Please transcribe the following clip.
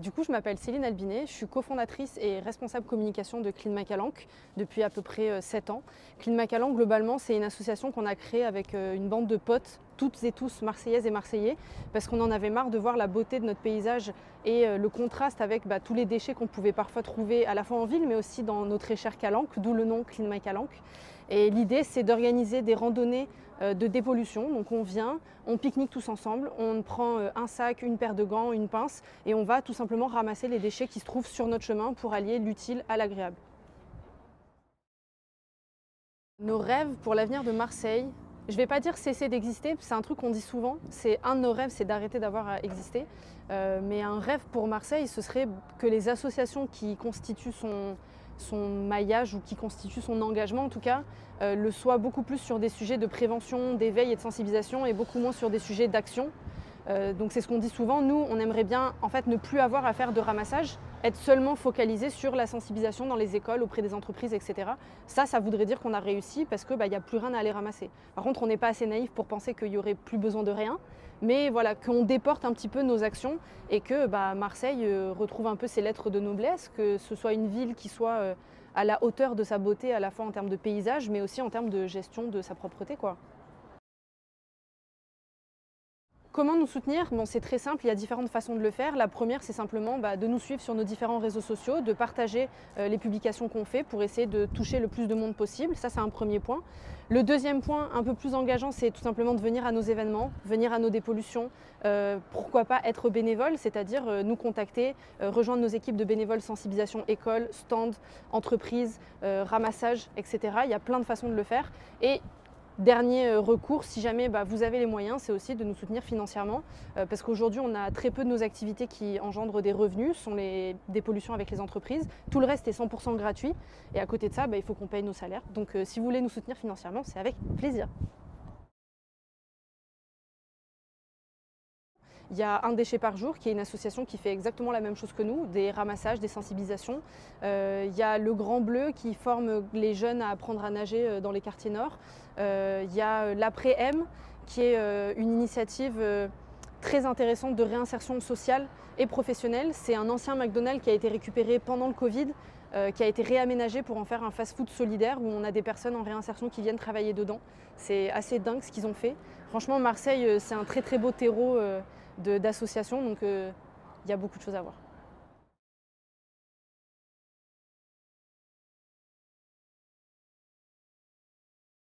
Du coup, je m'appelle Céline Albinet, je suis cofondatrice et responsable communication de Clean Macalanque depuis à peu près 7 ans. Clean Macalanque, globalement, c'est une association qu'on a créée avec une bande de potes, toutes et tous marseillaises et marseillais, parce qu'on en avait marre de voir la beauté de notre paysage et le contraste avec tous les déchets qu'on pouvait parfois trouver à la fois en ville, mais aussi dans nos très chères calanques, d'où le nom Clean Macalanque. Et l'idée, c'est d'organiser des randonnées de dépollution. Donc on vient, on pique-nique tous ensemble, on prend un sac, une paire de gants, une pince et on va tout simplement ramasser les déchets qui se trouvent sur notre chemin pour allier l'utile à l'agréable. Nos rêves pour l'avenir de Marseille, je ne vais pas dire cesser d'exister, c'est un truc qu'on dit souvent, c'est un de nos rêves, c'est d'arrêter d'avoir à exister. Mais un rêve pour Marseille, ce serait que les associations qui constituent son maillage ou qui constituent son engagement en tout cas, le soient beaucoup plus sur des sujets de prévention, d'éveil et de sensibilisation et beaucoup moins sur des sujets d'action. Donc c'est ce qu'on dit souvent, nous on aimerait bien en fait ne plus avoir à faire de ramassage, être seulement focalisé sur la sensibilisation dans les écoles, auprès des entreprises, etc. Ça voudrait dire qu'on a réussi parce qu'il n'y a plus rien à aller ramasser. Par contre, on n'est pas assez naïf pour penser qu'il n'y aurait plus besoin de rien, mais voilà, qu'on déporte un petit peu nos actions et que Marseille retrouve un peu ses lettres de noblesse, que ce soit une ville qui soit à la hauteur de sa beauté à la fois en termes de paysage, mais aussi en termes de gestion de sa propreté, quoi. Comment nous soutenir? Bon, c'est très simple, il y a différentes façons de le faire. La première, c'est simplement de nous suivre sur nos différents réseaux sociaux, de partager les publications qu'on fait pour essayer de toucher le plus de monde possible. Ça, c'est un premier point. Le deuxième point, un peu plus engageant, c'est tout simplement de venir à nos événements, venir à nos dépollutions, pourquoi pas être bénévole, c'est-à-dire nous contacter, rejoindre nos équipes de bénévoles sensibilisation école, stand, entreprise, ramassage, etc. Il y a plein de façons de le faire. Et dernier recours, si jamais vous avez les moyens, c'est aussi de nous soutenir financièrement parce qu'aujourd'hui on a très peu de nos activités qui engendrent des revenus, ce sont les dépollutions avec les entreprises. Tout le reste est 100% gratuit et à côté de ça, il faut qu'on paye nos salaires. Donc si vous voulez nous soutenir financièrement, c'est avec plaisir. Il y a Un déchet par jour, qui est une association qui fait exactement la même chose que nous, des ramassages, des sensibilisations. Il y a Le Grand Bleu qui forme les jeunes à apprendre à nager dans les quartiers nord. Il y a l'Après-M qui est une initiative très intéressante de réinsertion sociale et professionnelle. C'est un ancien McDonald's qui a été récupéré pendant le Covid, qui a été réaménagé pour en faire un fast-food solidaire où on a des personnes en réinsertion qui viennent travailler dedans. C'est assez dingue ce qu'ils ont fait. Franchement, Marseille, c'est un très très beau terreau d'associations, donc il y a beaucoup de choses à voir.